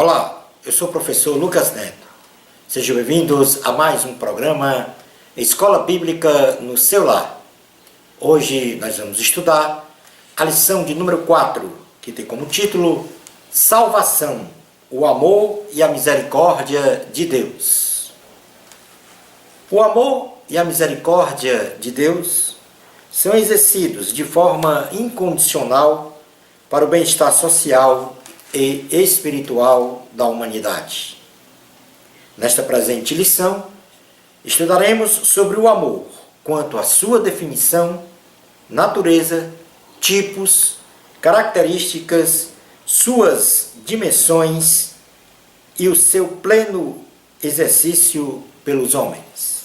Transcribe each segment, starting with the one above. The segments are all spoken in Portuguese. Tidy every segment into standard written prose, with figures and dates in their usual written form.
Olá, eu sou o professor Lucas Neto. Sejam bem-vindos a mais um programa Escola Bíblica no seu lar. Hoje nós vamos estudar a lição de número 4, que tem como título Salvação, o amor e a misericórdia de Deus. O amor e a misericórdia de Deus são exercidos de forma incondicional para o bem-estar social e espiritual da humanidade. Nesta presente lição, estudaremos sobre o amor, quanto à sua definição, natureza, tipos, características, suas dimensões e o seu pleno exercício pelos homens.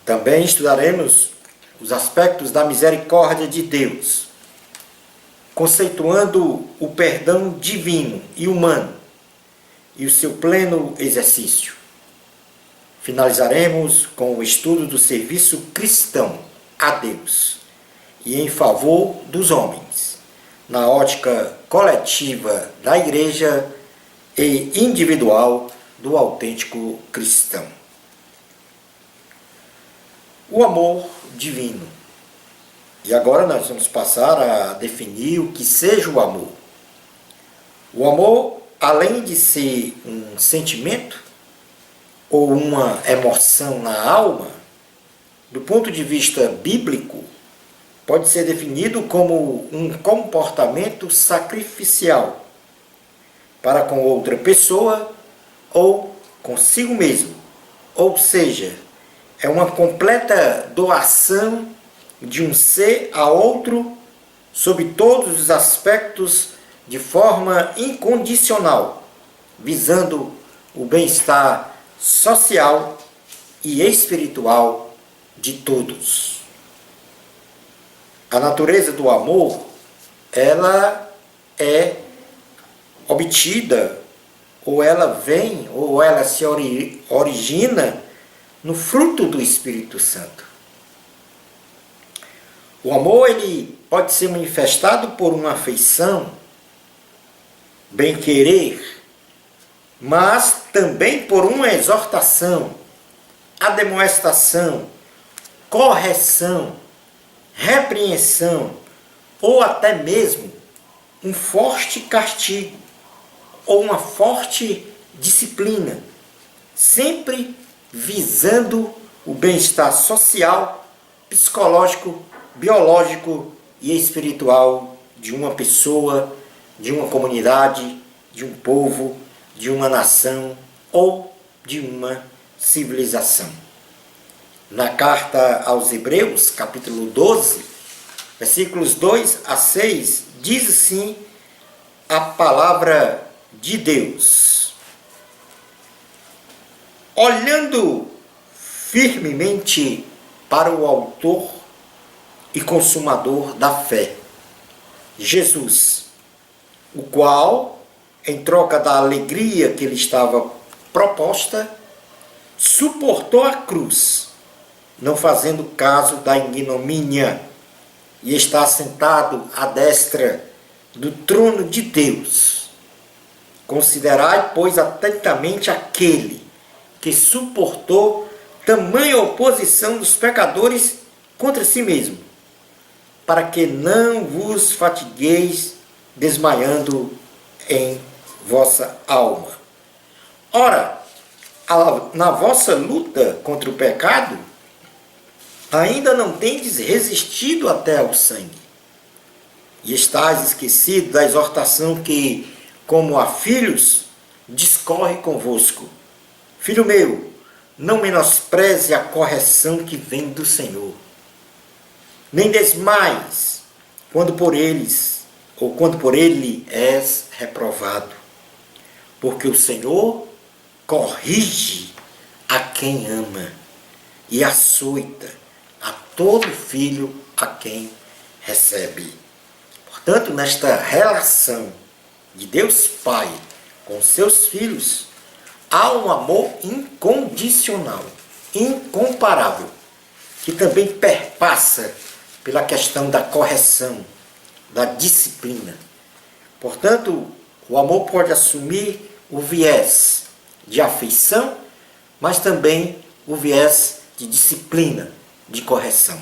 Também estudaremos os aspectos da misericórdia de Deus, conceituando o perdão divino e humano e o seu pleno exercício. Finalizaremos com o estudo do serviço cristão a Deus e em favor dos homens, na ótica coletiva da Igreja e individual do autêntico cristão. O amor divino. E agora nós vamos passar a definir o que seja o amor. O amor, além de ser um sentimento ou uma emoção na alma, do ponto de vista bíblico, pode ser definido como um comportamento sacrificial para com outra pessoa ou consigo mesmo. Ou seja, é uma completa doação de um ser a outro sob todos os aspectos de forma incondicional, visando o bem-estar social e espiritual de todos. A natureza do amor, ela é obtida, ou ela vem, ou ela se origina no fruto do Espírito Santo. O amor, ele pode ser manifestado por uma afeição, bem-querer, mas também por uma exortação, admoestação, correção, repreensão, ou até mesmo um forte castigo, ou uma forte disciplina, sempre visando o bem-estar social, psicológico, biológico e espiritual de uma pessoa, de uma comunidade, de um povo, de uma nação ou de uma civilização. Na carta aos Hebreus, capítulo 12, versículos 2 a 6, diz assim a palavra de Deus: olhando firmemente para o autor e consumador da fé, Jesus, o qual, em troca da alegria que lhe estava proposta, suportou a cruz, não fazendo caso da ignomínia, e está sentado à destra do trono de Deus. Considerai, pois, atentamente aquele que suportou tamanha oposição dos pecadores contra si mesmo, para que não vos fatigueis desmaiando em vossa alma. Ora, na vossa luta contra o pecado, ainda não tendes resistido até ao sangue, e estáis esquecido da exortação que, como a filhos, discorre convosco. Filho meu, não menospreze a correção que vem do Senhor, nem desmaies quando por ele és reprovado, porque o Senhor corrige a quem ama e açoita a todo filho a quem recebe. Portanto, nesta relação de Deus Pai com seus filhos, há um amor incondicional, incomparável, que também perpassa pela questão da correção, da disciplina. Portanto, o amor pode assumir o viés de afeição, mas também o viés de disciplina, de correção.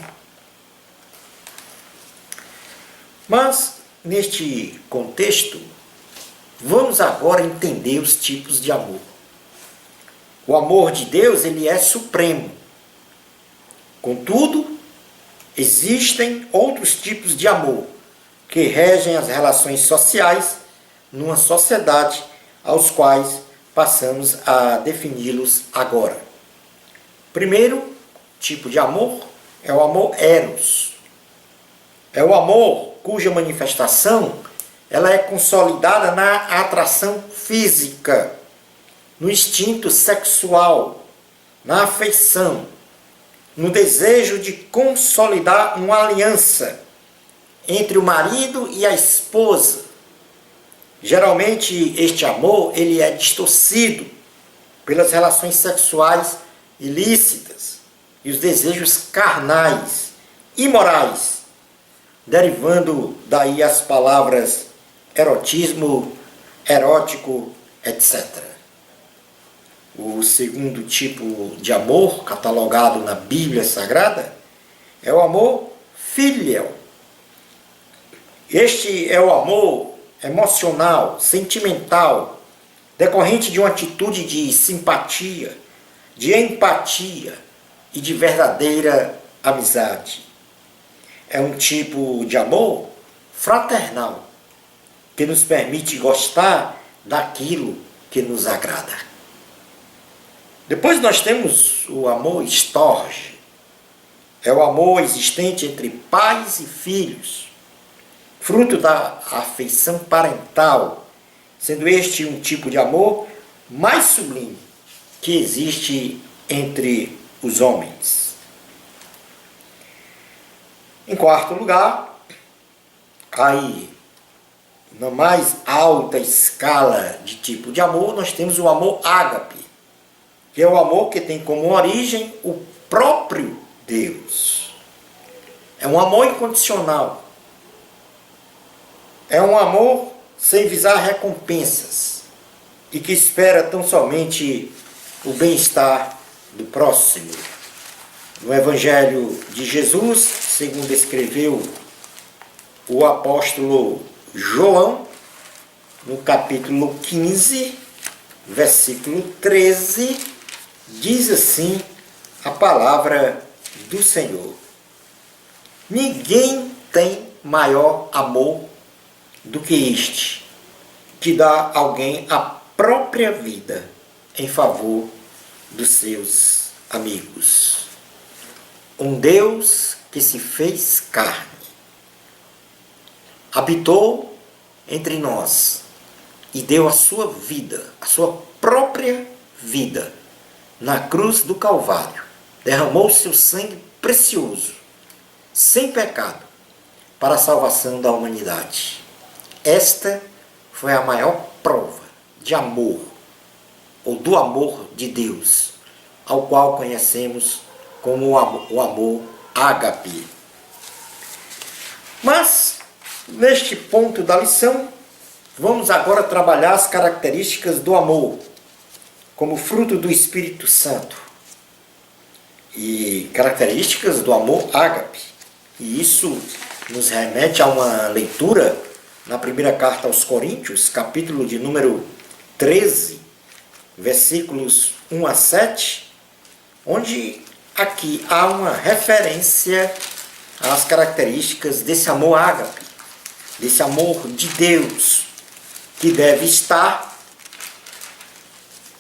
Mas, neste contexto, vamos agora entender os tipos de amor. O amor de Deus, ele é supremo. Contudo, existem outros tipos de amor que regem as relações sociais numa sociedade aos quais passamos a defini-los agora. Primeiro tipo de amor é o amor eros. É o amor cuja manifestação ela é consolidada na atração física, no instinto sexual, na afeição, no desejo de consolidar uma aliança entre o marido e a esposa. Geralmente este amor ele é distorcido pelas relações sexuais ilícitas e os desejos carnais, imorais, derivando daí as palavras erotismo, erótico, etc. O segundo tipo de amor catalogado na Bíblia Sagrada é o amor filial. Este é o amor emocional, sentimental, decorrente de uma atitude de simpatia, de empatia e de verdadeira amizade. É um tipo de amor fraternal, que nos permite gostar daquilo que nos agrada. Depois nós temos o amor storge. É o amor existente entre pais e filhos, fruto da afeição parental, sendo este um tipo de amor mais sublime que existe entre os homens. Em quarto lugar, aí, na mais alta escala de tipo de amor, nós temos o amor ágape, que é o amor que tem como origem o próprio Deus. É um amor incondicional. É um amor sem visar recompensas e que espera tão somente o bem-estar do próximo. No Evangelho de Jesus, segundo escreveu o apóstolo João, no capítulo 15, versículo 13, diz assim a palavra do Senhor: ninguém tem maior amor do que este, que dá alguém a própria vida em favor dos seus amigos. Um Deus que se fez carne, habitou entre nós e deu a sua vida, a sua própria vida, na cruz do Calvário. Derramou seu sangue precioso, sem pecado, para a salvação da humanidade. Esta foi a maior prova de amor, ou do amor de Deus, ao qual conhecemos como o amor ágape. Mas, neste ponto da lição, vamos agora trabalhar as características do amor, como fruto do Espírito Santo. E características do amor ágape. E isso nos remete a uma leitura na primeira carta aos Coríntios, capítulo de número 13, versículos 1 a 7, onde aqui há uma referência às características desse amor ágape, desse amor de Deus, que deve estar,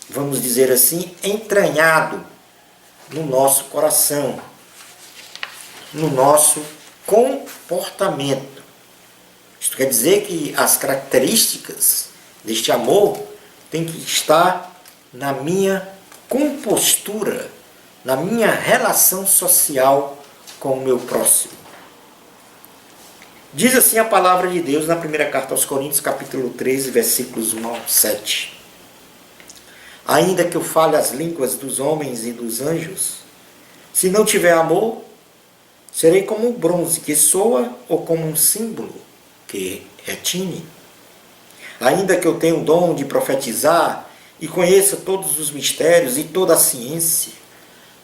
vamos dizer assim, entranhado no nosso coração, no nosso comportamento. Isto quer dizer que as características deste amor têm que estar na minha compostura, na minha relação social com o meu próximo. Diz assim a palavra de Deus na primeira carta aos Coríntios, capítulo 13, versículos 1 ao 7. Ainda que eu fale as línguas dos homens e dos anjos, se não tiver amor, serei como um bronze que soa ou como um símbolo que retine. ainda que eu tenha o dom de profetizar e conheça todos os mistérios e toda a ciência,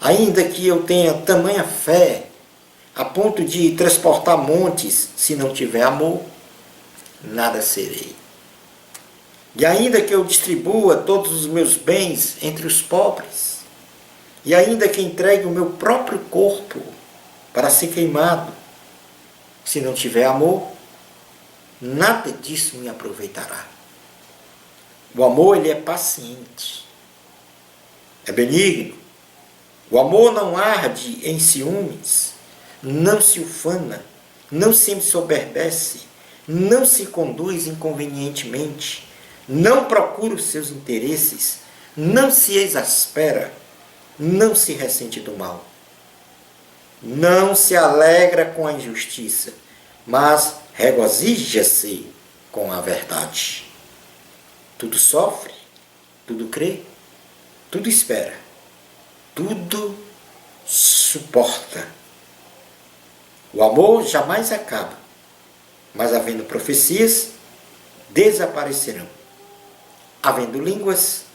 ainda que eu tenha tamanha fé a ponto de transportar montes, se não tiver amor, nada serei. E ainda que eu distribua todos os meus bens entre os pobres, e ainda que entregue o meu próprio corpo para ser queimado, se não tiver amor, nada disso me aproveitará. O amor, ele é paciente, é benigno. O amor não arde em ciúmes, não se ufana, não se ensoberbece, não se conduz inconvenientemente, não procura os seus interesses, não se exaspera, não se ressente do mal. Não se alegra com a injustiça, mas regozija-se com a verdade. Tudo sofre, tudo crê, tudo espera, tudo suporta. O amor jamais acaba, mas havendo profecias, desaparecerão. Havendo línguas,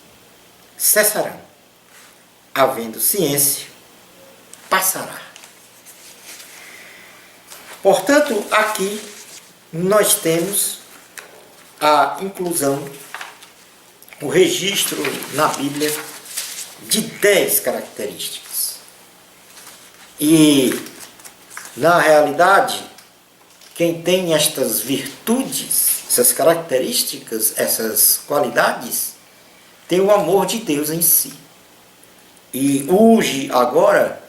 cessarão. Havendo ciência, passará. Portanto, aqui nós temos a inclusão, o registro na Bíblia de 10 características. E, na realidade, quem tem estas virtudes, essas características, essas qualidades, tem o amor de Deus em si. E urge agora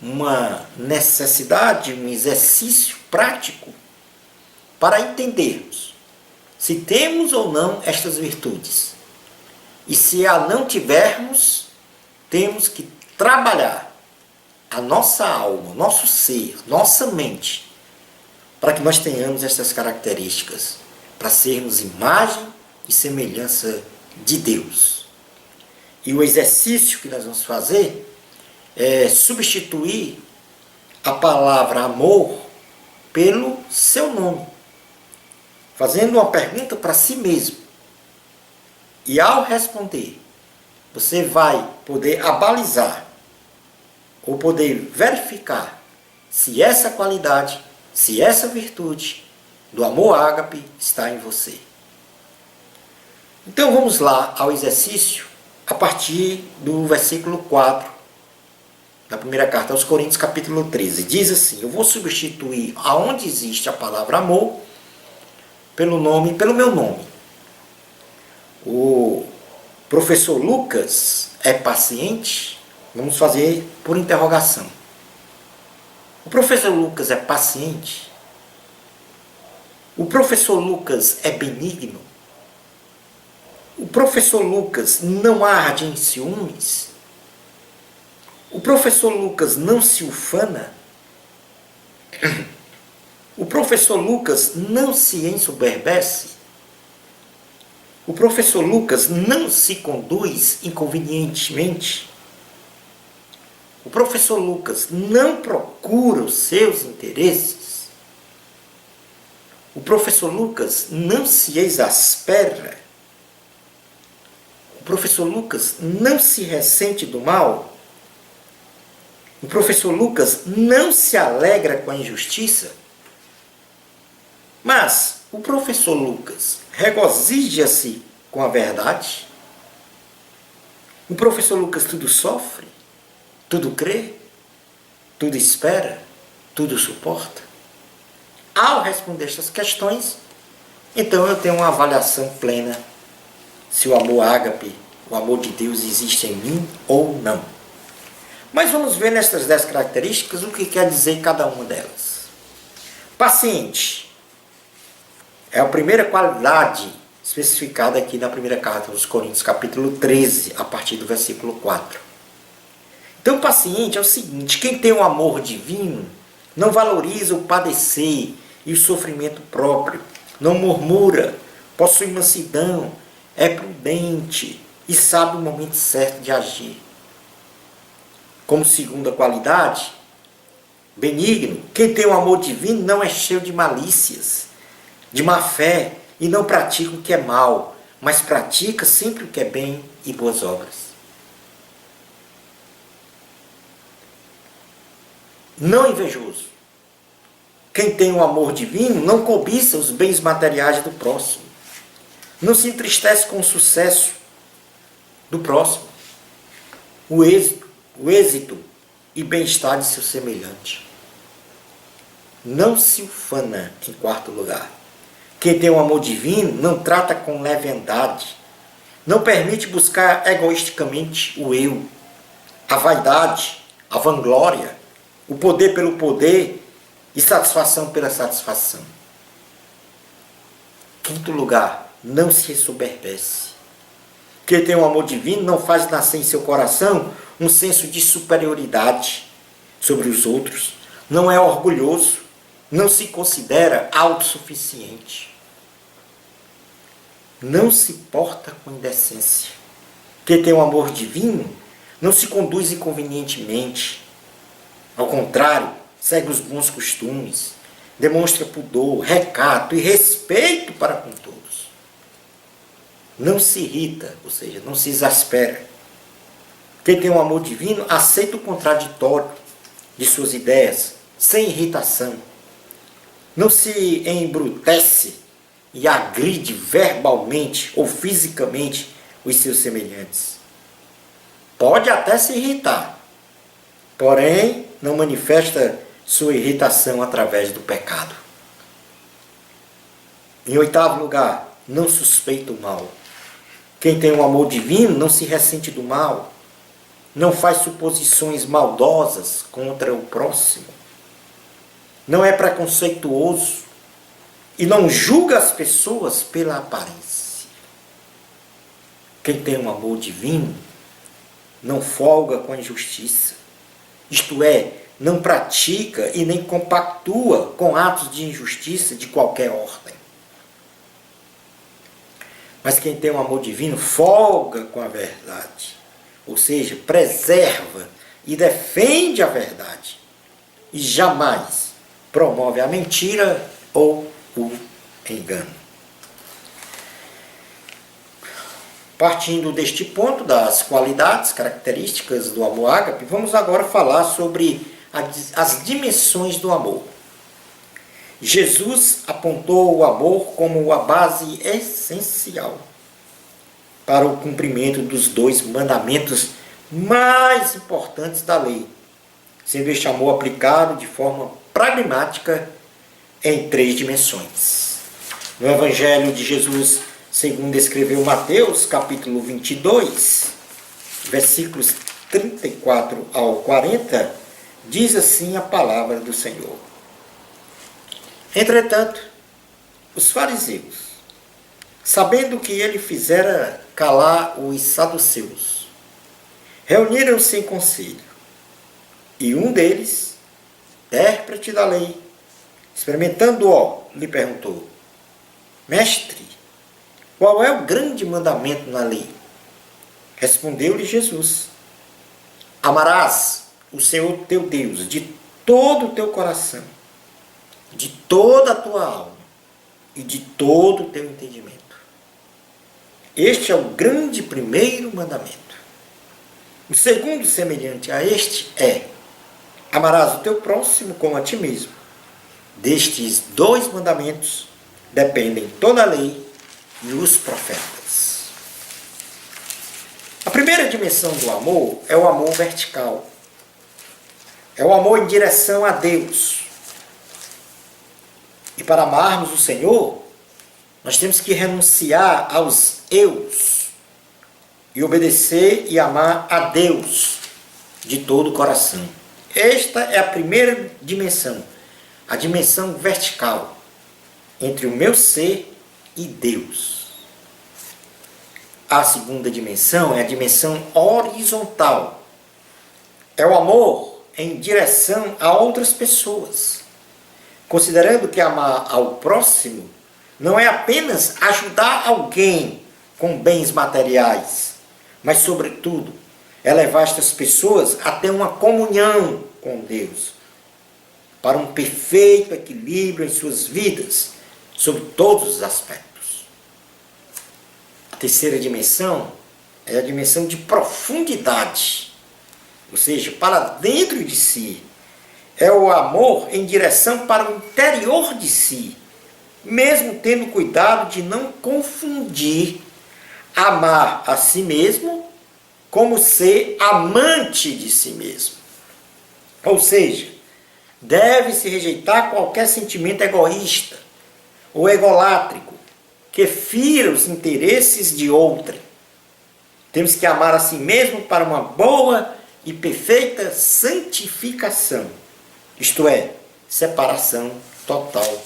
uma necessidade, um exercício prático para entendermos se temos ou não estas virtudes. E se a não tivermos, temos que trabalhar a nossa alma, o nosso ser, a nossa mente, para que nós tenhamos essas características, para sermos imagem e semelhança de Deus. E o exercício que nós vamos fazer é substituir a palavra amor pelo seu nome, fazendo uma pergunta para si mesmo. E ao responder, você vai poder abalizar ou poder verificar se essa qualidade, se essa virtude do amor ágape está em você. Então vamos lá ao exercício a partir do versículo 4 da primeira carta aos Coríntios, capítulo 13. Diz assim: eu vou substituir aonde existe a palavra amor pelo meu nome. O professor Lucas é paciente? Vamos fazer por interrogação. O professor Lucas é paciente? O professor Lucas é benigno? O professor Lucas não arde em ciúmes? O professor Lucas não se ufana? O professor Lucas não se ensoberbece? O professor Lucas não se conduz inconvenientemente? O professor Lucas não procura os seus interesses? O professor Lucas não se exaspera? O professor Lucas não se ressente do mal? O professor Lucas não se alegra com a injustiça? Mas o professor Lucas regozija-se com a verdade? O professor Lucas tudo sofre? Tudo crê? Tudo espera? Tudo suporta? Ao responder estas questões, então eu tenho uma avaliação plena se o amor ágape, o amor de Deus existe em mim ou não. Mas vamos ver nestas 10 características o que quer dizer cada uma delas. Paciente é a primeira qualidade especificada aqui na primeira carta dos Coríntios, capítulo 13, a partir do versículo 4. Então, paciente é o seguinte: quem tem um amor divino não valoriza o padecer e o sofrimento próprio, não murmura, possui mansidão, é prudente e sabe o momento certo de agir. Como segunda qualidade, benigno, quem tem um amor divino não é cheio de malícias, de má fé e não pratica o que é mal, mas pratica sempre o que é bem e boas obras. Não invejoso. Quem tem o amor divino não cobiça os bens materiais do próximo. Não se entristece com o sucesso do próximo, o êxito e bem-estar de seu semelhante. Não se ufana, em quarto lugar. Quem tem o amor divino não trata com leviandade, não permite buscar egoisticamente o eu, a vaidade, a vanglória, o poder pelo poder e satisfação pela satisfação. Quinto lugar, não se ensoberbece. Quem tem o amor divino não faz nascer em seu coração um senso de superioridade sobre os outros, não é orgulhoso, não se considera autossuficiente. Não se porta com indecência. Quem tem o amor divino não se conduz inconvenientemente. Ao contrário, segue os bons costumes, demonstra pudor, recato e respeito para com todos. Não se irrita, ou seja, não se exaspera. Quem tem um amor divino aceita o contraditório de suas ideias, sem irritação. Não se embrutece e agride verbalmente ou fisicamente os seus semelhantes. Pode até se irritar, porém não manifesta sua irritação através do pecado. Em oitavo lugar, não suspeita o mal. Quem tem um amor divino não se ressente do mal, não faz suposições maldosas contra o próximo, não é preconceituoso e não julga as pessoas pela aparência. Quem tem um amor divino não folga com a injustiça, isto é, não pratica e nem compactua com atos de injustiça de qualquer ordem. Mas quem tem um amor divino folga com a verdade, ou seja, preserva e defende a verdade e jamais promove a mentira ou o engano. Partindo deste ponto das qualidades, características do amor ágape, vamos agora falar sobre as dimensões do amor. Jesus apontou o amor como a base essencial para o cumprimento dos dois mandamentos mais importantes da lei, sendo este amor aplicado de forma pragmática em 3 dimensões. No Evangelho de Jesus, segundo escreveu Mateus, capítulo 22, versículos 34 ao 40, diz assim a palavra do Senhor. Entretanto, os fariseus, sabendo que ele fizera calar os saduceus, reuniram-se em conselho, e um deles, intérprete da lei, experimentando-o, lhe perguntou: Mestre, qual é o grande mandamento na lei? Respondeu-lhe Jesus: Amarás o Senhor teu Deus de todo o teu coração, de toda a tua alma e de todo o teu entendimento. Este é o grande primeiro mandamento. O segundo, semelhante a este, é: amarás o teu próximo como a ti mesmo. Destes 2 mandamentos dependem toda a lei e os profetas. A primeira dimensão do amor é o amor vertical. É o amor em direção a Deus. E para amarmos o Senhor, nós temos que renunciar aos eus e obedecer e amar a Deus de todo o coração. Esta é a primeira dimensão, a dimensão vertical, entre o meu ser e Deus. A segunda dimensão é a dimensão horizontal. É o amor em direção a outras pessoas, considerando que amar ao próximo não é apenas ajudar alguém com bens materiais, mas, sobretudo, é levar estas pessoas a ter uma comunhão com Deus, para um perfeito equilíbrio em suas vidas, sobre todos os aspectos. terceira dimensão é a dimensão de profundidade, ou seja, para dentro de si. É o amor em direção para o interior de si, mesmo tendo cuidado de não confundir amar a si mesmo como ser amante de si mesmo. Ou seja, deve-se rejeitar qualquer sentimento egoísta ou egolátrico que fira os interesses de outrem. Temos que amar a si mesmo para uma boa e perfeita santificação, isto é, separação total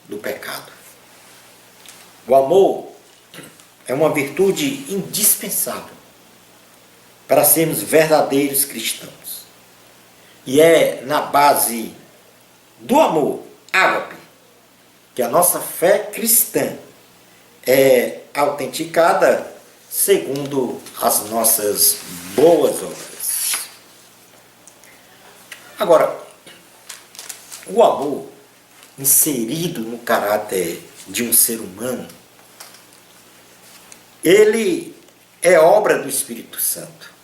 do pecado. O amor é uma virtude indispensável para sermos verdadeiros cristãos. E é na base do amor, ágape, que a nossa fé cristã é autenticada segundo as nossas boas obras. Agora, o amor inserido no caráter de um ser humano, ele é obra do Espírito Santo.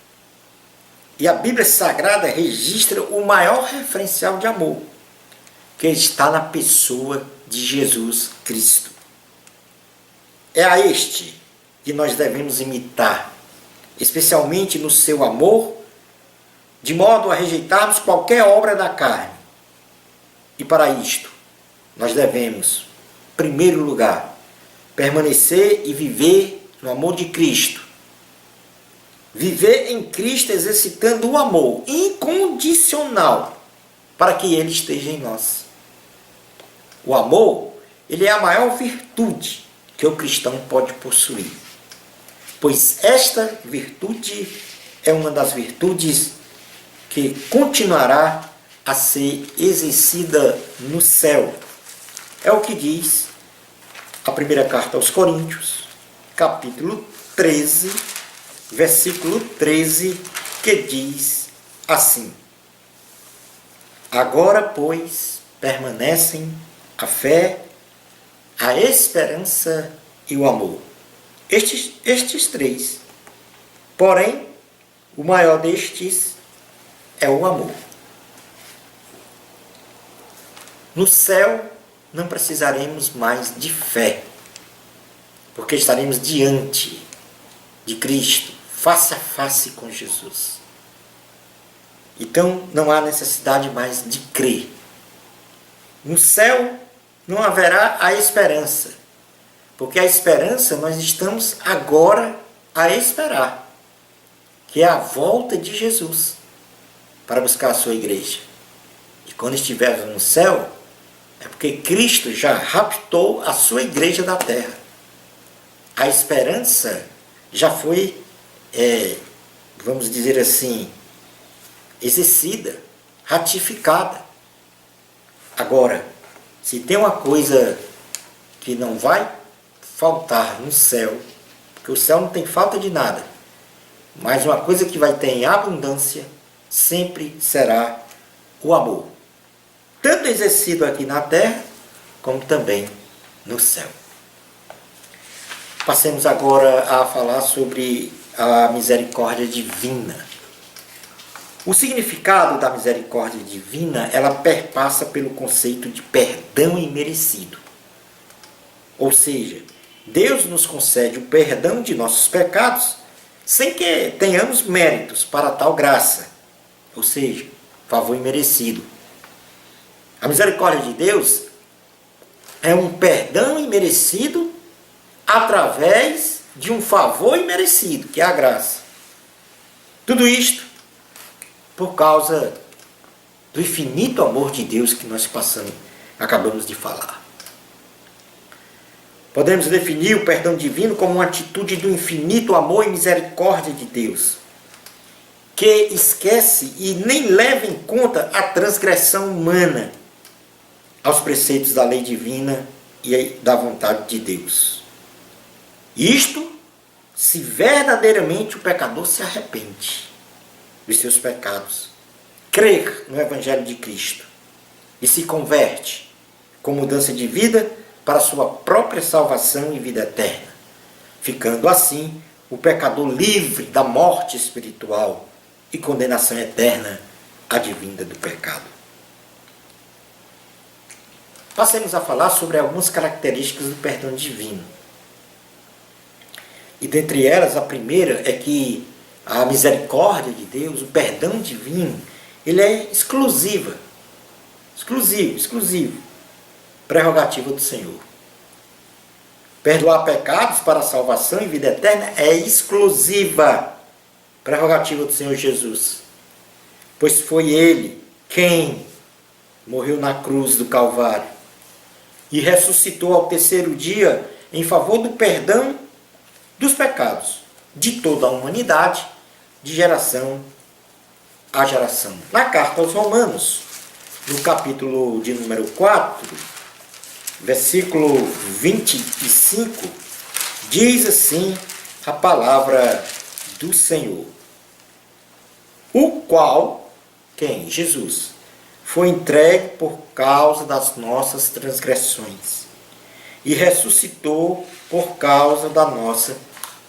E a Bíblia Sagrada registra o maior referencial de amor, que está na pessoa de Jesus Cristo. É a este que nós devemos imitar, especialmente no seu amor, de modo a rejeitarmos qualquer obra da carne. E para isto, nós devemos, em primeiro lugar, permanecer e viver no amor de Cristo. Viver em Cristo exercitando o amor incondicional para que Ele esteja em nós. O amor, ele é a maior virtude que o cristão pode possuir, pois esta virtude é uma das virtudes que continuará a ser exercida no céu. É o que diz a primeira carta aos Coríntios, capítulo 13, versículo 13, que diz assim: agora, pois, permanecem a fé, a esperança e o amor. Estes três. Porém, o maior destes é o amor. No céu, não precisaremos mais de fé, porque estaremos diante de Cristo, face a face com Jesus. Então, não há necessidade mais de crer. No céu, não haverá a esperança, porque a esperança nós estamos agora a esperar, que é a volta de Jesus para buscar a sua igreja. E quando estivermos no céu, é porque Cristo já raptou a sua igreja da terra. A esperança já foi, vamos dizer assim, exercida, ratificada. Agora, se tem uma coisa que não vai faltar no céu, porque o céu não tem falta de nada, mas uma coisa que vai ter em abundância sempre será o amor, tanto exercido aqui na terra, como também no céu. Passemos agora a falar sobre a misericórdia divina. O significado da misericórdia divina, ela perpassa pelo conceito de perdão imerecido. Ou seja, Deus nos concede o perdão de nossos pecados sem que tenhamos méritos para tal graça. Ou seja, favor imerecido. A misericórdia de Deus é um perdão imerecido através de um favor imerecido, que é a graça. Tudo isto por causa do infinito amor de Deus que nós acabamos de falar. Podemos definir o perdão divino como uma atitude do infinito amor e misericórdia de Deus, que esquece e nem leva em conta a transgressão humana aos preceitos da lei divina e da vontade de Deus. Isto se verdadeiramente o pecador se arrepende dos seus pecados, crer no Evangelho de Cristo e se converte com mudança de vida para a sua própria salvação e vida eterna. ficando assim o pecador livre da morte espiritual e condenação eterna advinda do pecado. Passemos a falar sobre algumas características do perdão divino. E dentre elas, a primeira é que a misericórdia de Deus, o perdão divino, ele é exclusivo, prerrogativa do Senhor. Perdoar pecados para a salvação e vida eterna é exclusiva prerrogativa do Senhor Jesus. Pois foi Ele quem morreu na cruz do Calvário e ressuscitou ao terceiro dia em favor do perdão dos pecados de toda a humanidade, de geração a geração. Na carta aos Romanos, no capítulo de número 4, versículo 25, diz assim a palavra do Senhor: o qual, quem? Jesus, foi entregue por causa das nossas transgressões e ressuscitou por causa da nossa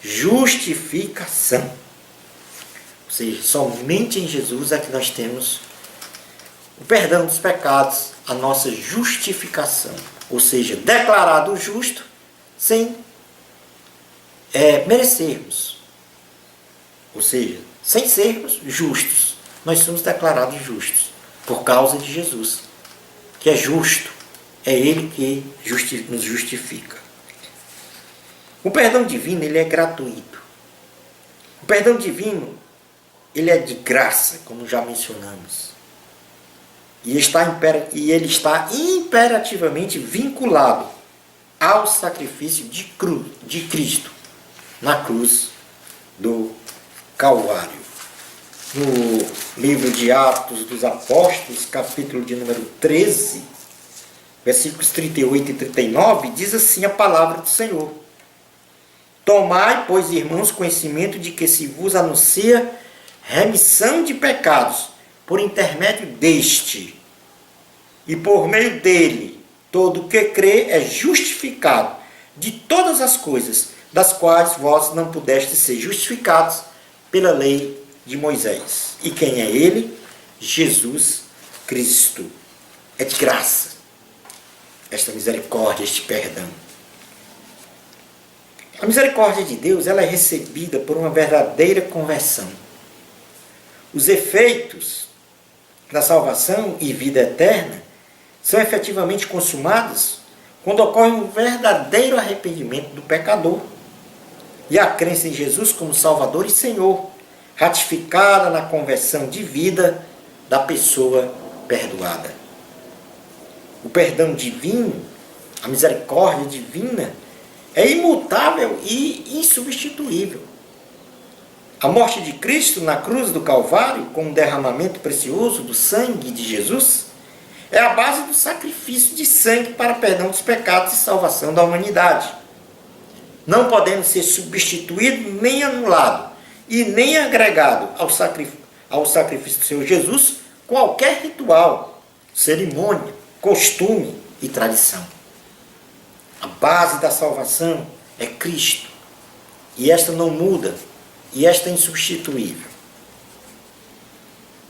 justificação. Ou seja, somente em Jesus é que nós temos o perdão dos pecados, a nossa justificação. Ou seja, declarado justo sem merecermos. Ou seja, sem sermos justos, nós somos declarados justos por causa de Jesus, que é justo. É Ele que nos justifica. O perdão divino, ele é gratuito. O perdão divino, ele é de graça, como já mencionamos. E ele está imperativamente vinculado ao sacrifício de Cristo na cruz do Calvário. No livro de Atos dos Apóstolos, capítulo de número 13, versículos 38 e 39, diz assim a palavra do Senhor: tomai, pois, irmãos, conhecimento de que se vos anuncia remissão de pecados por intermédio deste, e por meio dele todo o que crê é justificado de todas as coisas das quais vós não pudestes ser justificados pela lei de Moisés. E quem é ele? Jesus Cristo. É de graça esta misericórdia, este perdão. A misericórdia de Deus, ela é recebida por uma verdadeira conversão. Os efeitos da salvação e vida eterna são efetivamente consumados quando ocorre um verdadeiro arrependimento do pecador e a crença em Jesus como Salvador e Senhor, ratificada na conversão de vida da pessoa perdoada. O perdão divino, a misericórdia divina, é imutável e insubstituível. A morte de Cristo na cruz do Calvário, com o derramamento precioso do sangue de Jesus, é a base do sacrifício de sangue para perdão dos pecados e salvação da humanidade. Não podendo ser substituído nem anulado e nem agregado ao sacrifício do Senhor Jesus qualquer ritual, cerimônia, costume e tradição. A base da salvação é Cristo. E esta não muda. E esta é insubstituível.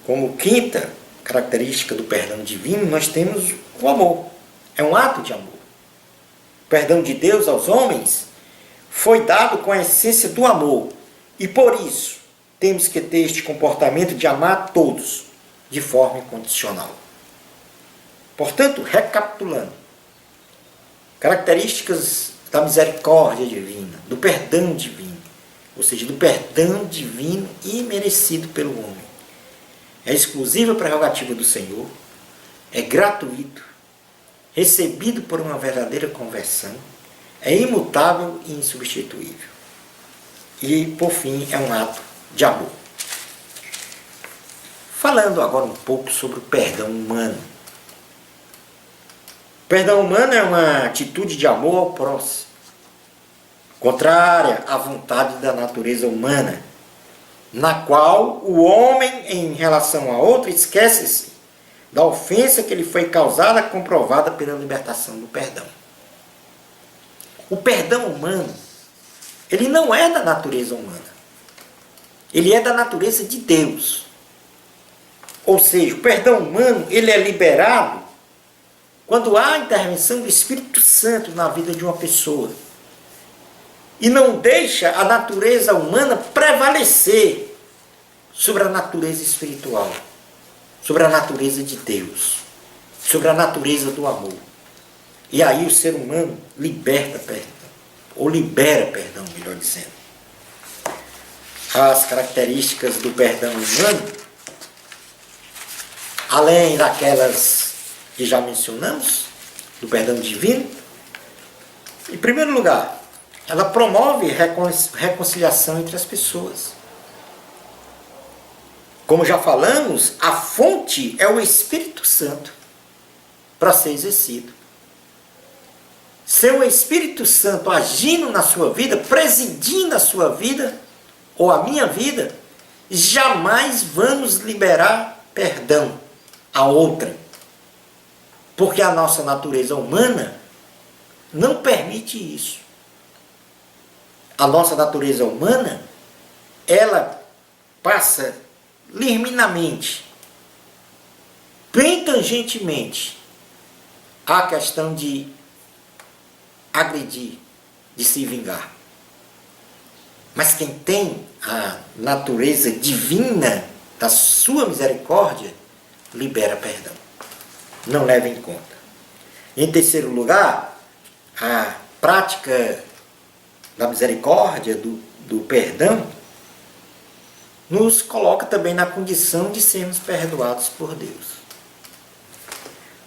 Como quinta característica do perdão divino, nós temos o amor. É um ato de amor. O perdão de Deus aos homens foi dado com a essência do amor. E por isso, temos que ter este comportamento de amar a todos de forma incondicional. Portanto, recapitulando, características da misericórdia divina, do perdão divino, ou seja, do perdão divino imerecido pelo homem. É exclusiva prerrogativa do Senhor, é gratuito, recebido por uma verdadeira conversão, é imutável e insubstituível. E, por fim, é um ato de amor. Falando agora um pouco sobre o perdão humano. O perdão humano é uma atitude de amor ao próximo, contrária à vontade da natureza humana, na qual o homem, em relação a outro, esquece-se da ofensa que lhe foi causada, comprovada pela libertação do perdão. O perdão humano ele não é da natureza humana. Ele é da natureza de Deus. Ou seja, o perdão humano, ele é liberado quando há a intervenção do Espírito Santo na vida de uma pessoa. E não deixa a natureza humana prevalecer sobre a natureza espiritual, sobre a natureza de Deus, sobre a natureza do amor. E aí o ser humano liberta perdão, ou libera perdão, melhor dizendo. As características do perdão humano, além daquelas que já mencionamos, do perdão divino, em primeiro lugar, ela promove reconciliação entre as pessoas. Como já falamos, a fonte é o Espírito Santo para ser exercido. Ser o Espírito Santo agindo na sua vida, presidindo a sua vida, ou a minha vida, jamais vamos liberar perdão a outra. Porque a nossa natureza humana não permite isso. A nossa natureza humana, ela passa liminarmente, bem tangentemente, a questão de agredir, de se vingar. Mas quem tem a natureza divina da sua misericórdia, libera perdão. Não leva em conta. Em terceiro lugar, a prática da misericórdia, do perdão, nos coloca também na condição de sermos perdoados por Deus.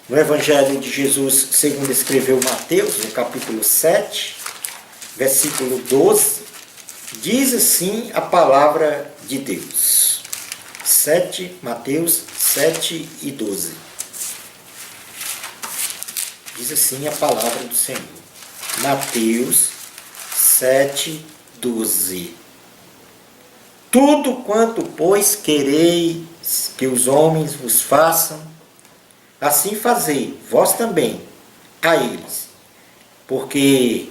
No Evangelho de Jesus, segundo escreveu Mateus, no capítulo 7, versículo 12, diz assim a palavra de Deus. Mateus 7 e 12. Diz assim a palavra do Senhor. Mateus 7, 12. Tudo quanto, pois, quereis que os homens vos façam, assim fazei vós também a eles, porque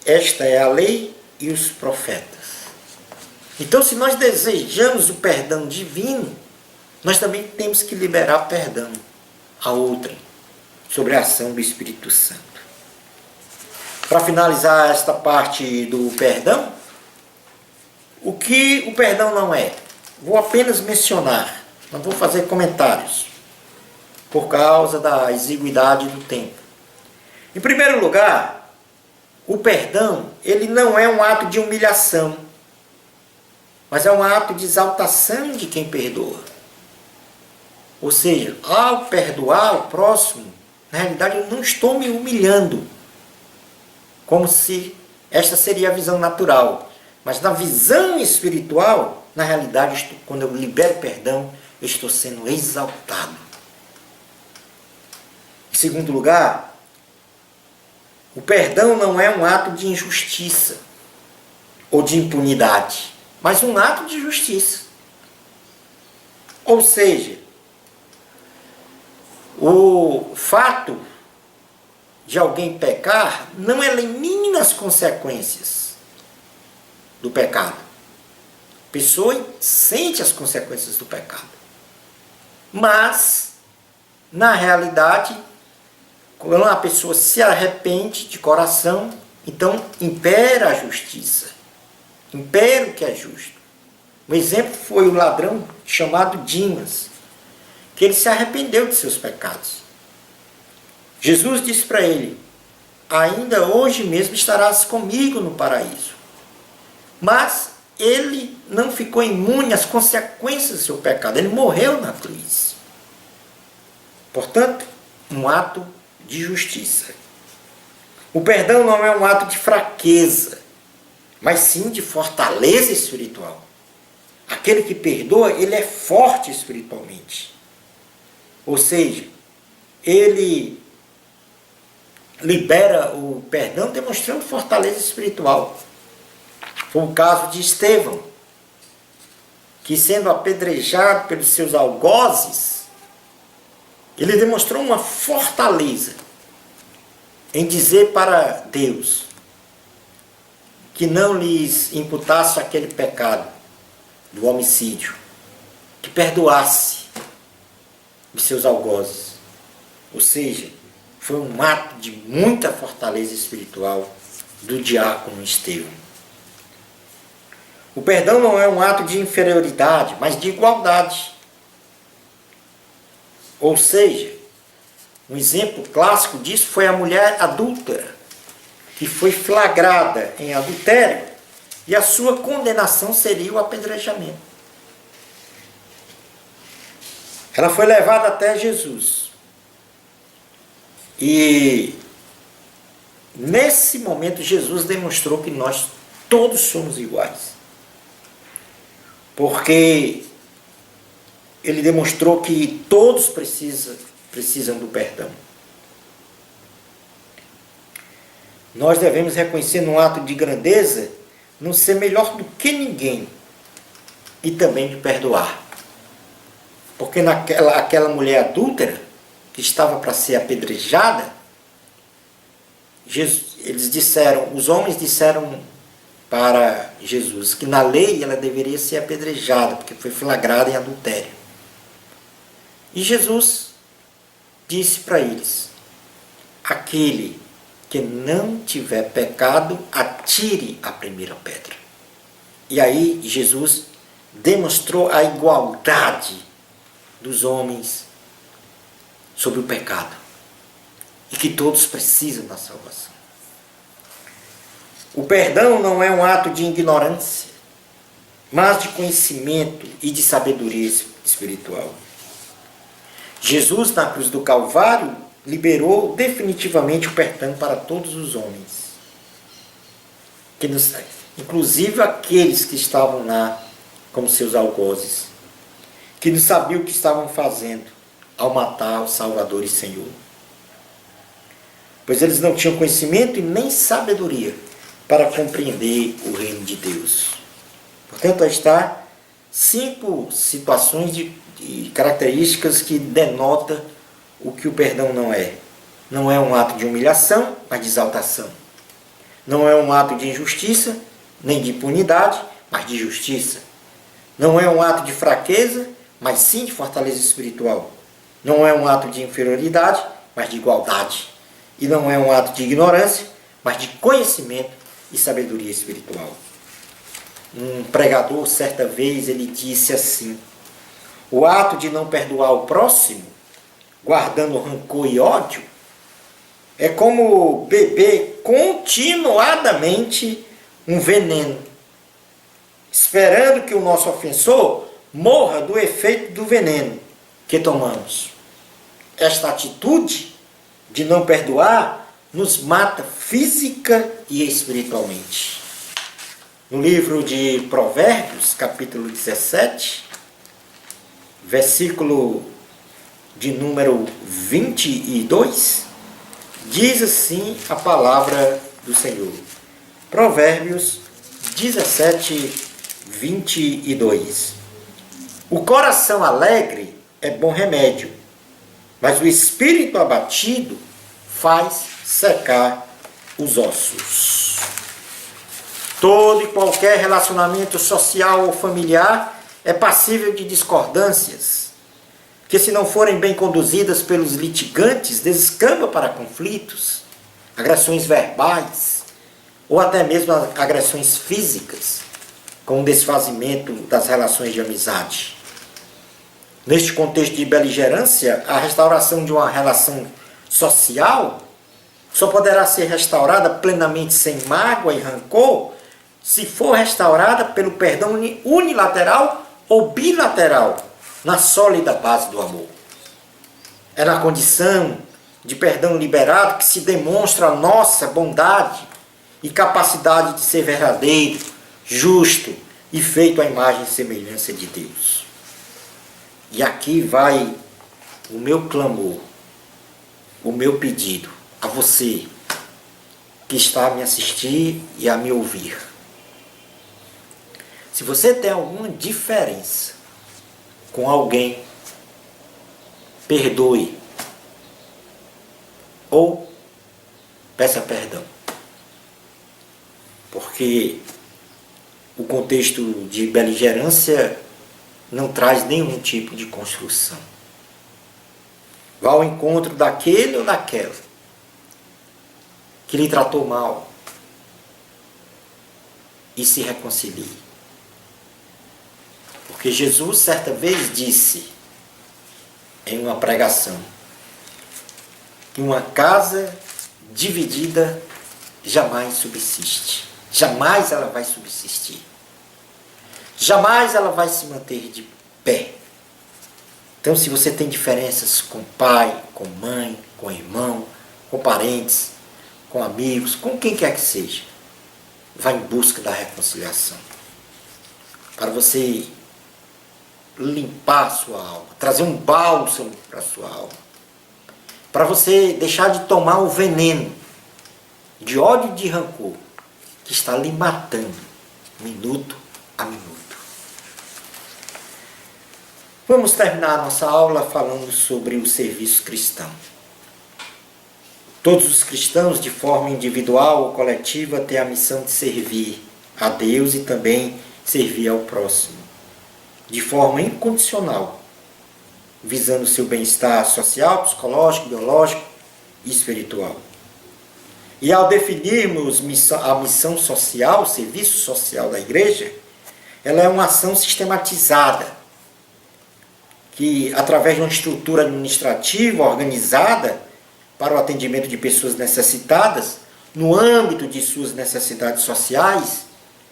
esta é a lei e os profetas. Então, se nós desejamos o perdão divino, nós também temos que liberar perdão a outra, sobre a ação do Espírito Santo. Para finalizar esta parte do perdão, o que o perdão não é? Vou apenas mencionar, não vou fazer comentários, por causa da exiguidade do tempo. Em primeiro lugar, o perdão, ele não é um ato de humilhação, mas é um ato de exaltação de quem perdoa. Ou seja, ao perdoar o próximo, na realidade eu não estou me humilhando, como se esta seria a visão natural. Mas na visão espiritual, na realidade, quando eu libero perdão, eu estou sendo exaltado. Em segundo lugar, o perdão não é um ato de injustiça ou de impunidade, mas um ato de justiça. Ou seja, o fato de alguém pecar não elimina as consequências do pecado. A pessoa sente as consequências do pecado. Mas, na realidade, quando a pessoa se arrepende de coração, então impera a justiça. Impera o que é justo. Um exemplo foi o ladrão chamado Dimas, que ele se arrependeu de seus pecados. Jesus disse para ele: ainda hoje mesmo estarás comigo no paraíso. Mas ele não ficou imune às consequências do seu pecado. Ele morreu na cruz. Portanto, um ato de justiça. O perdão não é um ato de fraqueza, mas sim de fortaleza espiritual. Aquele que perdoa, ele é forte espiritualmente. Ou seja, ele libera o perdão demonstrando fortaleza espiritual. Foi o caso de Estevão, que sendo apedrejado pelos seus algozes, ele demonstrou uma fortaleza em dizer para Deus que não lhes imputasse aquele pecado do homicídio, que perdoasse os seus algozes. Ou seja, foi um ato de muita fortaleza espiritual do diácono Estevão. O perdão não é um ato de inferioridade, mas de igualdade. Ou seja, um exemplo clássico disso foi a mulher adúltera, que foi flagrada em adultério, e a sua condenação seria o apedrejamento. Ela foi levada até Jesus. E nesse momento Jesus demonstrou que nós todos somos iguais. Porque ele demonstrou que todos precisam do perdão. Nós devemos reconhecer num ato de grandeza não ser melhor do que ninguém e também de perdoar. Porque aquela mulher adúltera que estava para ser apedrejada, os homens disseram para Jesus que na lei ela deveria ser apedrejada, porque foi flagrada em adultério. E Jesus disse para eles: aquele que não tiver pecado, atire a primeira pedra. E aí Jesus demonstrou a igualdade dos homens sobre o pecado e que todos precisam da salvação. O perdão não é um ato de ignorância, mas de conhecimento e de sabedoria espiritual. Jesus, na cruz do Calvário, liberou definitivamente o perdão para todos os homens, inclusive aqueles que estavam lá como seus algozes, que não sabiam o que estavam fazendo ao matar o Salvador e Senhor. Pois eles não tinham conhecimento e nem sabedoria para compreender o reino de Deus. Portanto, aí está 5 situações de características que denotam o que o perdão não é. Não é um ato de humilhação, mas de exaltação. Não é um ato de injustiça, nem de impunidade, mas de justiça. Não é um ato de fraqueza, mas sim de fortaleza espiritual. Não é um ato de inferioridade, mas de igualdade. E não é um ato de ignorância, mas de conhecimento e sabedoria espiritual. Um pregador, certa vez, ele disse assim: o ato de não perdoar o próximo, guardando rancor e ódio, é como beber continuadamente um veneno, esperando que o nosso ofensor morra do efeito do veneno que tomamos. Esta atitude de não perdoar nos mata física e espiritualmente. No livro de Provérbios, capítulo 17, versículo de número 22, diz assim a palavra do Senhor. Provérbios 17, 22. O coração alegre é bom remédio, mas o espírito abatido faz secar os ossos. Todo e qualquer relacionamento social ou familiar é passível de discordâncias, que, se não forem bem conduzidas pelos litigantes, descamba para conflitos, agressões verbais ou até mesmo agressões físicas, com o desfazimento das relações de amizade. Neste contexto de beligerância, a restauração de uma relação social só poderá ser restaurada plenamente sem mágoa e rancor se for restaurada pelo perdão unilateral ou bilateral, na sólida base do amor. É na condição de perdão liberado que se demonstra a nossa bondade e capacidade de ser verdadeiro, justo e feito à imagem e semelhança de Deus. E aqui vai o meu clamor, o meu pedido a você que está a me assistir e a me ouvir. Se você tem alguma diferença com alguém, perdoe ou peça perdão. porque o contexto de beligerância não traz nenhum tipo de construção. Vá ao encontro daquele ou daquela que lhe tratou mal e se reconcilie. Porque Jesus certa vez disse em uma pregação que uma casa dividida jamais subsiste. Jamais ela vai subsistir. Jamais ela vai se manter de pé. Então, se você tem diferenças com pai, com mãe, com irmão, com parentes, com amigos, com quem quer que seja, vá em busca da reconciliação. Para você limpar a sua alma, trazer um bálsamo para a sua alma. Para você deixar de tomar o veneno de ódio e de rancor que está lhe matando minuto a minuto. Vamos terminar a nossa aula falando sobre o serviço cristão. Todos os cristãos, de forma individual ou coletiva, têm a missão de servir a Deus e também servir ao próximo, de forma incondicional, visando o seu bem-estar social, psicológico, biológico e espiritual. E ao definirmos a missão social, o serviço social da igreja, ela é uma ação sistematizada, que através de uma estrutura administrativa organizada para o atendimento de pessoas necessitadas, no âmbito de suas necessidades sociais,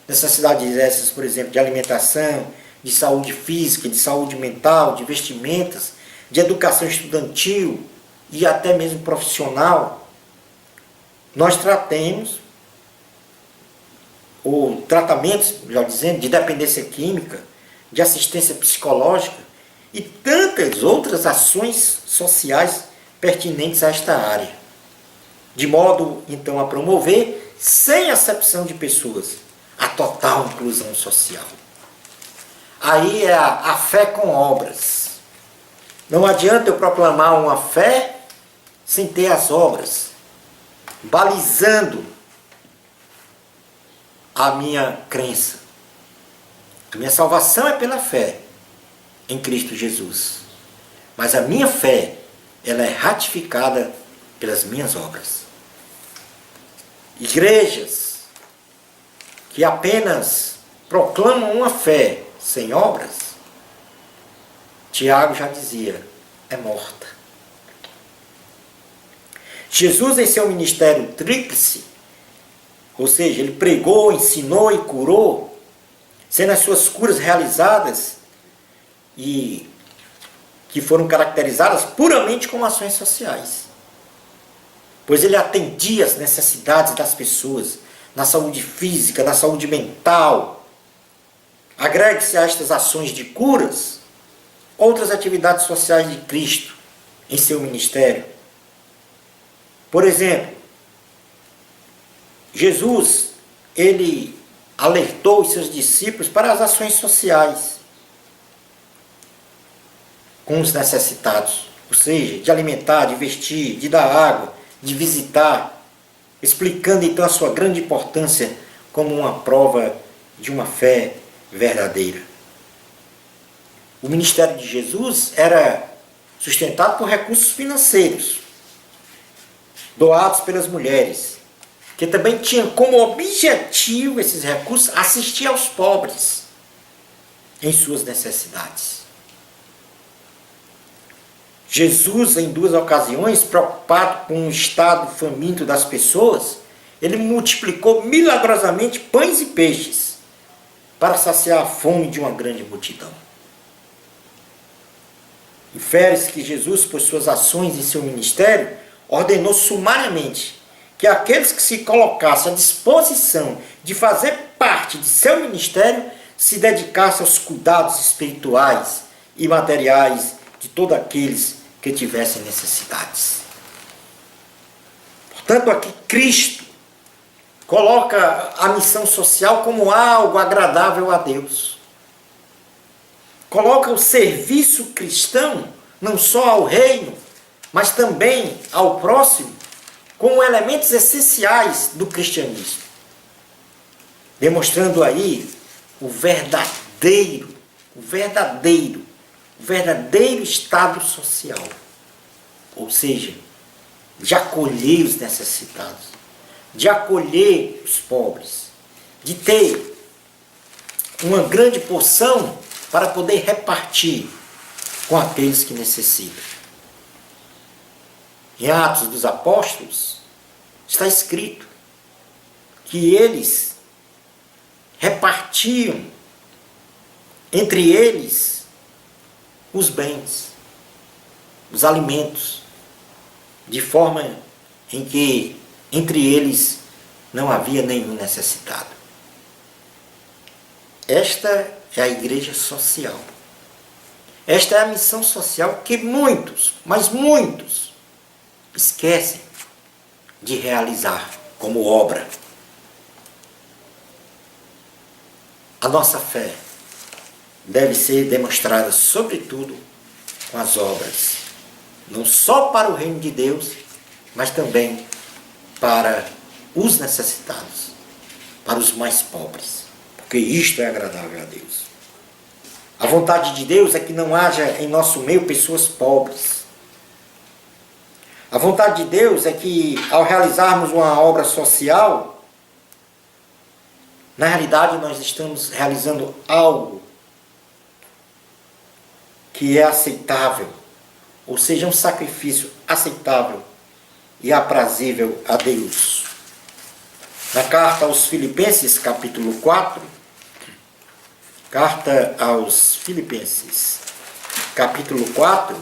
necessidades essas, por exemplo, de alimentação, de saúde física, de saúde mental, de vestimentas, de educação estudantil e até mesmo profissional, nós tratamos, ou tratamentos, melhor dizendo, de dependência química, de assistência psicológica e tantas outras ações sociais pertinentes a esta área, de modo, então, a promover, sem acepção de pessoas, a total inclusão social. Aí é a fé com obras. Não adianta eu proclamar uma fé sem ter as obras, balizando a minha crença. A minha salvação é pela fé em Cristo Jesus. Mas a minha fé, ela é ratificada pelas minhas obras. Igrejas que apenas proclamam uma fé sem obras, Tiago já dizia, é morta. Jesus, em seu ministério tríplice, ou seja, ele pregou, ensinou e curou, sendo as suas curas realizadas e que foram caracterizadas puramente como ações sociais. Pois ele atendia as necessidades das pessoas, na saúde física, na saúde mental. Agregue-se a estas ações de curas outras atividades sociais de Cristo em seu ministério. Por exemplo, Jesus, ele alertou os seus discípulos para as ações sociais com os necessitados, ou seja, de alimentar, de vestir, de dar água, de visitar, explicando então a sua grande importância como uma prova de uma fé verdadeira. O ministério de Jesus era sustentado por recursos financeiros, doados pelas mulheres, que também tinham como objetivo esses recursos assistir aos pobres em suas necessidades. Jesus, em 2 ocasiões, preocupado com o estado faminto das pessoas, ele multiplicou milagrosamente pães e peixes para saciar a fome de uma grande multidão. Infere-se que Jesus, por suas ações em seu ministério, ordenou sumariamente que aqueles que se colocassem à disposição de fazer parte de seu ministério se dedicassem aos cuidados espirituais e materiais de todos aqueles que tivessem necessidades. Portanto, aqui Cristo coloca a missão social como algo agradável a Deus. Coloca o serviço cristão não só ao reino, mas também ao próximo, como elementos essenciais do cristianismo. demonstrando aí o verdadeiro estado social. Ou seja, de acolher os necessitados, de acolher os pobres, de ter uma grande porção para poder repartir com aqueles que necessitam. Em Atos dos Apóstolos está escrito que eles repartiam entre eles os bens, os alimentos, de forma em que entre eles não havia nenhum necessitado. Esta é a igreja social. Esta é a missão social que muitos, mas muitos, esquecem de realizar como obra. A nossa fé deve ser demonstrada, sobretudo, com as obras. Não só para o reino de Deus, mas também para os necessitados, para os mais pobres. Porque isto é agradável a Deus. A vontade de Deus é que não haja em nosso meio pessoas pobres. A vontade de Deus é que, ao realizarmos uma obra social, na realidade nós estamos realizando algo que é aceitável, ou seja, um sacrifício aceitável e aprazível a Deus. Na carta aos Filipenses, capítulo 4, carta aos Filipenses, capítulo 4,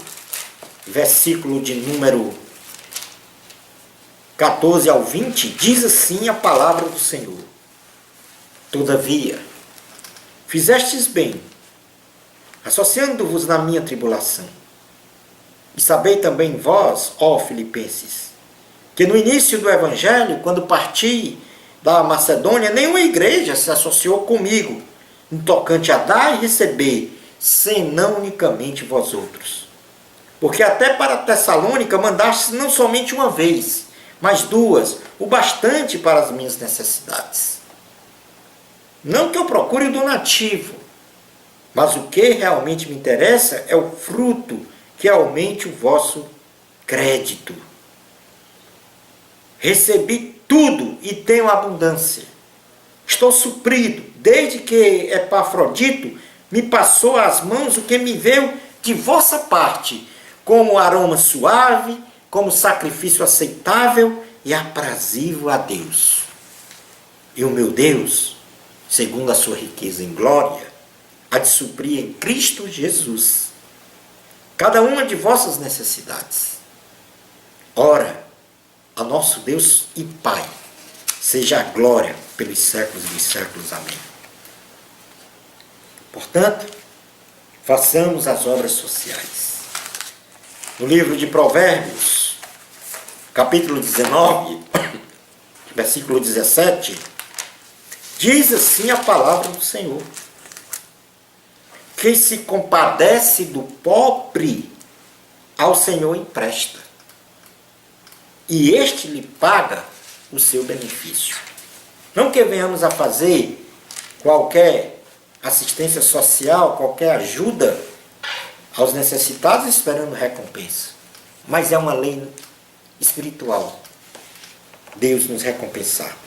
versículo de número 14 ao 20, diz assim a palavra do Senhor: Todavia, fizestes bem, associando-vos na minha tribulação. E sabei também vós, ó Filipenses, que no início do Evangelho, quando parti da Macedônia, nenhuma igreja se associou comigo no tocante a dar e receber, senão unicamente vós outros. Porque até para Tessalônica mandastes não somente uma vez, mas duas, o bastante para as minhas necessidades. Não que eu procure o donativo, mas o que realmente me interessa é o fruto que aumente o vosso crédito. Recebi tudo e tenho abundância. Estou suprido, desde que Epafrodito me passou às mãos o que me veio de vossa parte, como aroma suave, como sacrifício aceitável e aprazível a Deus. E o meu Deus, segundo a sua riqueza em glória, há de suprir em Cristo Jesus cada uma de vossas necessidades. Ora, a nosso Deus e Pai seja a glória pelos séculos dos séculos. Amém. Portanto, façamos as obras sociais. No livro de Provérbios, capítulo 19, versículo 17, diz assim a palavra do Senhor: quem se compadece do pobre, ao Senhor empresta, e este lhe paga o seu benefício. Não que venhamos a fazer qualquer assistência social, qualquer ajuda aos necessitados esperando recompensa, mas é uma lei espiritual. Deus nos recompensar.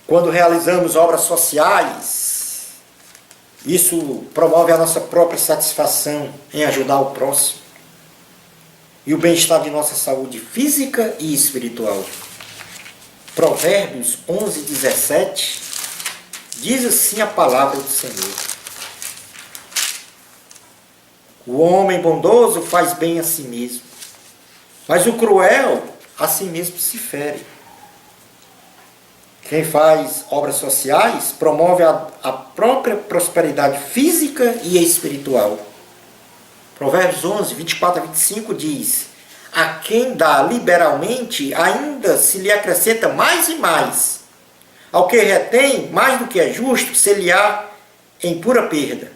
Quando realizamos obras sociais, isso promove a nossa própria satisfação em ajudar o próximo e o bem-estar de nossa saúde física e espiritual. Provérbios 11, 17 diz assim a palavra do Senhor: o homem bondoso faz bem a si mesmo, mas o cruel a si mesmo se fere. Quem faz obras sociais promove a própria prosperidade física e espiritual. Provérbios 11, 24 a 25 diz: a quem dá liberalmente, ainda se lhe acrescenta mais e mais. Ao que retém, mais do que é justo, se lhe há em pura perda.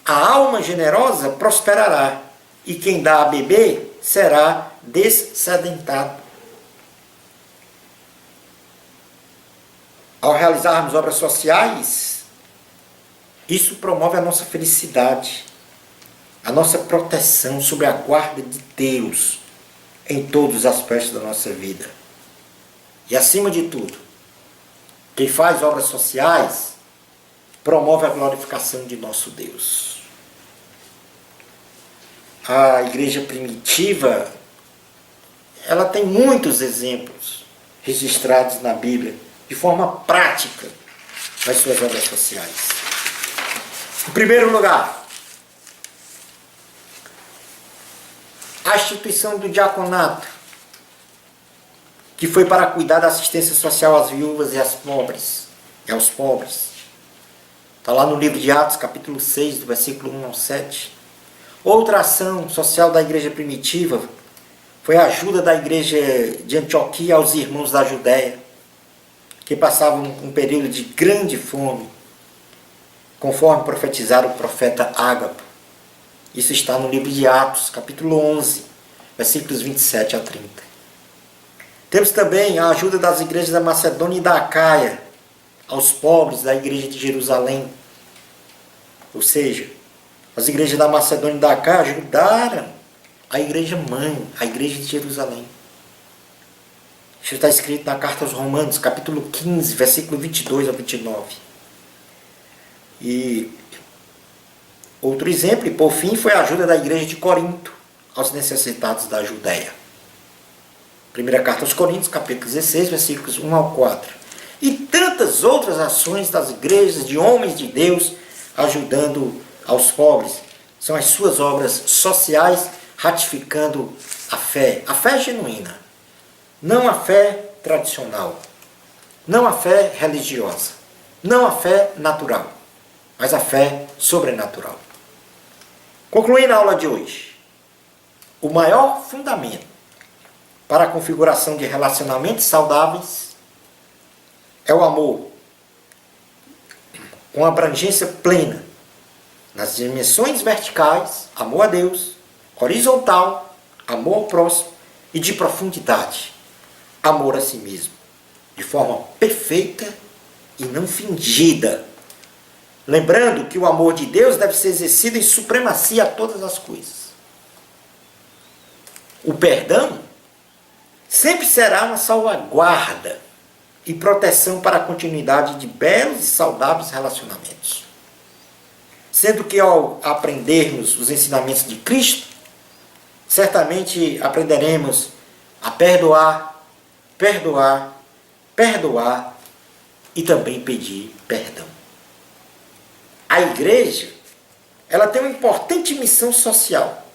A alma generosa prosperará, e quem dá a beber será dessedentado. Ao realizarmos obras sociais, isso promove a nossa felicidade, a nossa proteção sob a guarda de Deus em todos os aspectos da nossa vida. E acima de tudo, quem faz obras sociais promove a glorificação de nosso Deus. A igreja primitiva, ela tem muitos exemplos registrados na Bíblia, de forma prática, nas suas obras sociais. Em primeiro lugar, a instituição do diaconato, que foi para cuidar da assistência social às viúvas e aos pobres. Está lá no livro de Atos, capítulo 6, do versículo 1 ao 7. Outra ação social da igreja primitiva foi a ajuda da igreja de Antioquia aos irmãos da Judéia, que passavam um período de grande fome, conforme profetizara o profeta Ágabo. Isso está no livro de Atos, capítulo 11, versículos 27 a 30. Temos também a ajuda das igrejas da Macedônia e da Acaia aos pobres da igreja de Jerusalém. Ou seja, as igrejas da Macedônia e da Acaia ajudaram a igreja mãe, a igreja de Jerusalém. Isso está escrito na carta aos Romanos, capítulo 15, versículo 22 a 29. E outro exemplo, e por fim, foi a ajuda da igreja de Corinto aos necessitados da Judéia. Primeira carta aos Coríntios, capítulo 16, versículos 1 ao 4. E tantas outras ações das igrejas, de homens de Deus, ajudando aos pobres. São as suas obras sociais, ratificando a fé genuína. Não a fé tradicional, não a fé religiosa, não a fé natural, mas a fé sobrenatural. Concluindo a aula de hoje, o maior fundamento para a configuração de relacionamentos saudáveis é o amor, com abrangência plena, nas dimensões verticais, amor a Deus, horizontal, amor ao próximo, e de profundidade, amor a si mesmo, de forma perfeita e não fingida. Lembrando que o amor de Deus deve ser exercido em supremacia a todas as coisas. O perdão sempre será uma salvaguarda e proteção para a continuidade de belos e saudáveis relacionamentos. Sendo que ao aprendermos os ensinamentos de Cristo, certamente aprenderemos a perdoar e também pedir perdão. A igreja, ela tem uma importante missão social.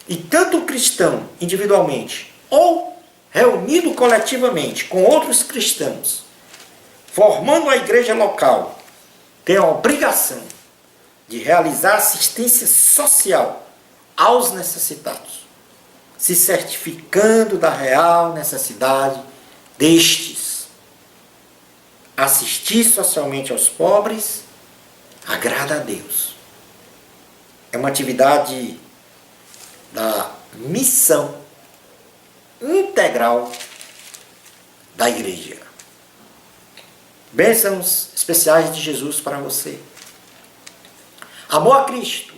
E tanto o cristão individualmente ou reunido coletivamente com outros cristãos, formando a igreja local, tem a obrigação de realizar assistência social aos necessitados, se certificando da real necessidade destes. Assistir socialmente aos pobres agrada a Deus. É uma atividade da missão integral da igreja. Bênçãos especiais de Jesus para você. Amor a Cristo.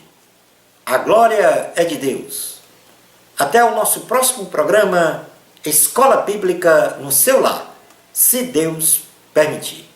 A glória é de Deus. Até o nosso próximo programa, Escola Bíblica no seu lar, se Deus permitir.